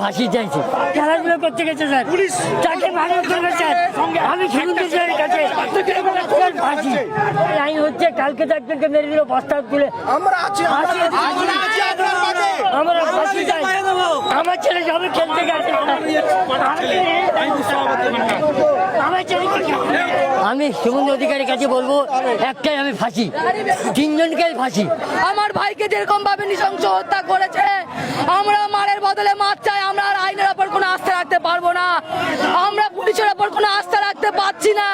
ফাঁসি চাইছে, খেলাধুলো করতে গেছে স্যার, পুলিশ তাকে মারধর করবে স্যার, আমি শুনতে চাই কাছে ফাঁসি। আইন হচ্ছে কালকে তো একজনকে মেরে দিল বস্তা তুলে, আমরা ফাঁসি চাই। আমার ছেলে যাবে খেলতে গেছে, আমি শুভেন্দু অধিকারীর কাছে বলবো একটাই, আমি ফাঁসি, তিনজনকেই ফাঁসি। আমার ভাইকে যেরকম ভাবে নৃশংস হত্যা করেছে, আমরা মারের বদলে মার চাই। আমরা আর আইনের ওপর কোনো আস্থা রাখতে পারবো না, আমরা পুলিশের ওপর কোনো আস্থা রাখতে পারছি না,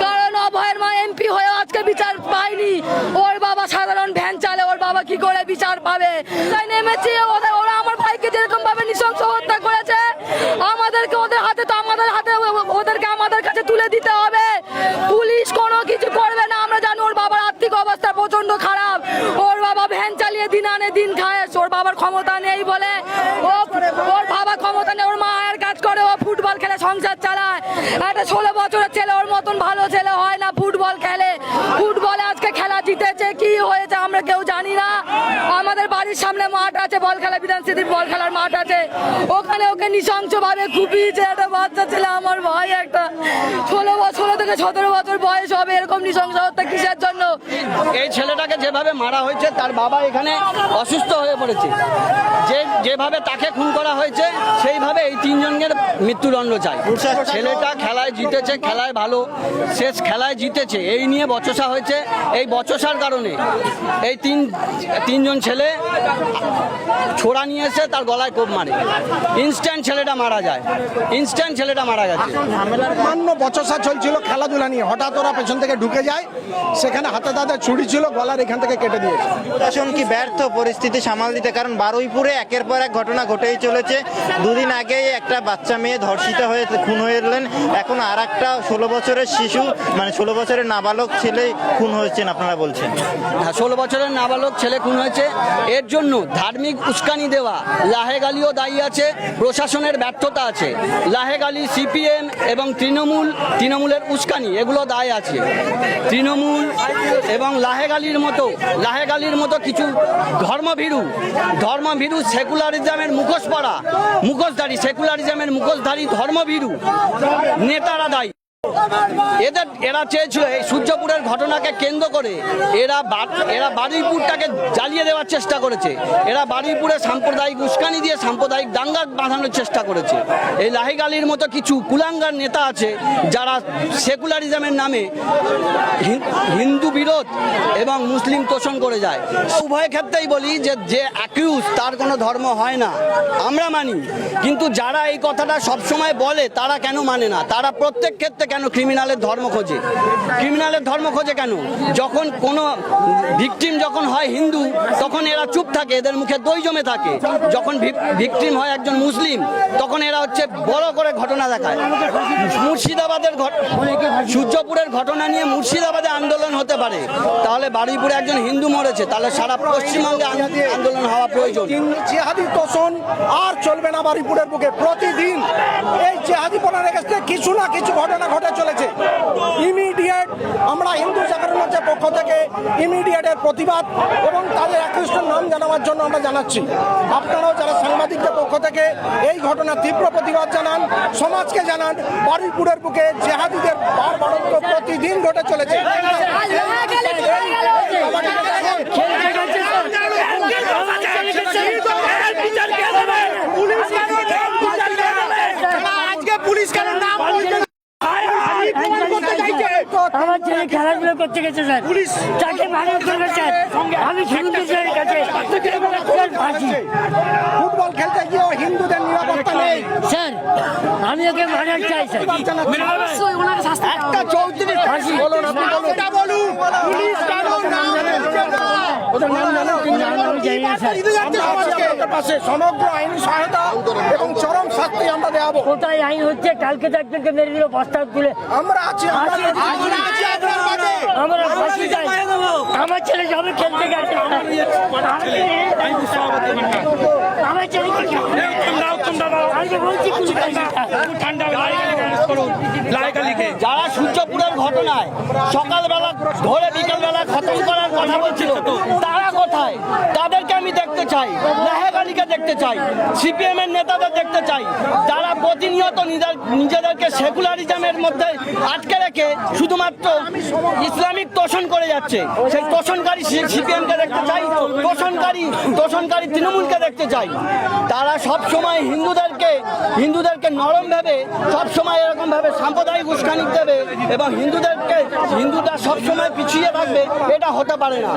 কারণ অভয়ের মা এমপি হয়ে আজকে বিচার পায়নি। ওর বাবা সাধারণ ভ্যান চালে, ওর বাবা কি করে বিচার পাবে? তাই নেমেছি, ওরা আমার ভাইকে যেরকম ভাবে নৃশংস হত্যা করেছে, আমাদেরকে ওদের হাতে তো ওদেরকে আমাদের কাছে তুলে দিতে হবে। পুলিশ কোনো কিছু করবে না। আমরা জানি ওর বাবার আর্থিক অবস্থা প্রচন্ড খারাপ, ওর বাবা ভ্যান চালিয়ে দিন আনে দিন খায়, ওর বাবার ক্ষমতা নেই বলে, ওর বাবা ক্ষমতা নেই, ওর মায়ের কাজ করে, ও ফুটবল খেলে সংসার চালায়। একটা 16 বছরের ছেলে, ওর মতন ভালো ছেলে হয় না, ফুটবল খেলে, ফুটবলে আজকে খেলা জিতেছে, কি হয়েছে আমরা কেউ জানি না। আমাদের বাড়ির সামনে মাঠ আছে, বল খেলা, বিধানসিটির বল খেলার মাঠ আছে, ওখানে ওকে নৃশংস ভাবে খুপিয়েছে একটা বাচ্চা ছেলে। আমার ভাই একটা 16 থেকে 17 বছর বয়স হবে, এরকম নৃশংস হত্যা কিসের জন্য? এই ছেলেটাকে যেভাবে মারা হয়েছে, তার বাবা এখানে অসুস্থ হয়ে পড়েছে, যেভাবে তাকে খুন করা হয়েছে সেইভাবে এই তিনজনের মৃত্যুদণ্ড চাই। ছেলেটা খেলায় জিতেছে, খেলায় ভালো, শেষ খেলায় জিতেছে, এই নিয়ে বচসা হয়েছে। এই বচসার কারণে এই তিনজন ছেলে ছোড়া নিয়ে এসে তার গলায় কোপ মারে, ইনস্ট্যান্ট ছেলেটা মারা যায়, ইনস্ট্যান্ট ছেলেটা মারা গেছে। সামান্য বচসা চলছিল খেলাধুলা নিয়ে, হঠাৎ ওরা পেছন থেকে ঢুকে যায়, সেখানে হাতে তাদের ছুরি ছিল, গলার এখান থেকে কেটে দিয়েছে। প্রশাসন কি ব্যর্থ পরিস্থিতি সামাল দিতে? কারণ বারুইপুরে একের পর এক ঘটনা ঘটেই চলেছে। দুদিন আগেই একটা বাচ্চা মেয়ে ধর্ষিত হয়ে খুন হয়ে এলেন, এখন আর একটা 16 বছরের শিশু, মানে 16 বছরের নাবালক ছেলে খুন হয়েছেন আপনারা বলছেন। হ্যাঁ, 16 বছরের নাবালক ছেলে খুন হয়েছে। এর জন্য ধার্মিক উস্কানি দেওয়া, লাহেগ আলীও দায়ী আছে, প্রশাসনের ব্যর্থতা আছে। লাহেগ আলী, সিপিএম এবং তৃণমূলের উস্কানি, এগুলো দায় আছে। তৃণমূল এবং লাহেগ আলীর মতো কিছু ধর্মভীরু সেকুলারিজমের মুখোশধারী ধর্মভীরু নেতারা দায়ী। এরা চেয়েছিল এই সূর্যপুরের ঘটনাকে কেন্দ্র করে এরা বারুইপুরটাকে জ্বালিয়ে দেওয়ার চেষ্টা করেছে। এরা বারুইপুরে সাম্প্রদায়িক উস্কানি দিয়ে সাম্প্রদায়িক দাঙ্গা বাঁধানোর চেষ্টা করেছে। এই লাহিগ আলীর মতো কিছু কুলাঙ্গার নেতা আছে যারা সেকুলারিজমের নামে হিন্দু বিরোধ এবং মুসলিম তোষণ করে যায়। উভয় ক্ষেত্রেই বলি যে অ্যাকিউজ তার কোনো ধর্ম হয় না, আমরা মানি, কিন্তু যারা এই কথাটা সবসময় বলে তারা কেন মানে না? তারা প্রত্যেক ক্ষেত্রে কেন ক্রিমিনালের ধর্ম খোঁজে কেন? যখন কোনো ভিকটিম যখন হয় হিন্দু, তখন এরা চুপ থাকে, এদের মুখে দই জমে থাকে। যখন ভিকটিম হয় একজন মুসলিম, তখন এরা হচ্ছে বড় করে ঘটনা দেখায়। সূর্যপুরের ঘটনা নিয়ে মুর্শিদাবাদে আন্দোলন হতে পারে, তাহলে বারুইপুরে একজন হিন্দু মরেছে, তাহলে সারা পশ্চিমবঙ্গে আন্দোলন হওয়া প্রয়োজন। জিহাদি তোষণ আর চলবে না বারুইপুরের বুকে। প্রতিদিন এই জিহাদি পড়ার কাছে কিছু না কিছু ঘটনা ঘটে চলেছে। ইমিডিয়েট আমরা হিন্দু জাগরণ মঞ্চের পক্ষ থেকে ইমিডিয়েটের প্রতিবাদ এবং তাদের একনিষ্ঠ নাম জানাবার জন্য আমরা জানাচ্ছি। আপনারাও যারা সাংবাদিকদের পক্ষ থেকে এই ঘটনার তীব্র প্রতিবাদ জানান, সমাজকে জানান। বারুইপুরের বুকে জিহাদিদের বাড়বাড়ন্ত প্রতিদিন ঘটে চলেছে। আমার ছেলে খেলাধুলো করতে গেছে স্যার, পুলিশ তাকে মারধর করবে স্যার, আমি শুনতে চাই কাছে ফাঁসি। ফুটবল খেলতে গিয়ে হিন্দুদের নিরাপত্তা নেই স্যার, আমি ওকে মারার চাই স্যার। একটা 34 ফাঁসি বলুন, আপনি বলুন, পুলিশ কারণ নাম সমগ্র আইনি সহায়তা এবং চরম শাস্তি আমরা দেওয়াবো। কোথায় আইন হচ্ছে কালকে তো একজনকে মেরে দিল বস্তা তুলে, আমরা আছি, আমরা ফাঁসি চাই। আমার ছেলে যাবে খেলতে গেছে, আমার ছেলে যারা সূর্যপুরের ঘটনায় সকালবেলা ধরে বিকেলবেলা খতম করার কথা বলছিল, তারা কোথায়? তাদেরকে আমি দেখতে চাই, লাহেগানিকে দেখতে চাই, সিপিএম এর নেতাদের দেখতে চাই, যারা প্রতিনিয়ত নিজেদেরকে সেকুলারিজমের মধ্যে আটকে রেখে শুধুমাত্র ইসলামিক তোষণ করে যাচ্ছে। সেই তোষণকারী সিপিএমকে দেখতে চাই, তোষণকারী তৃণমূলকে দেখতে চাই। তারা সব সময় হিন্দুদেরকে নরম ভাবে সব সময় এরকম ভাবে সাম্প্রদায়িক উস্কানি দেবে এবং হিন্দুরা সব সময় পিছিয়ে থাকবে, এটা হতে পারে না।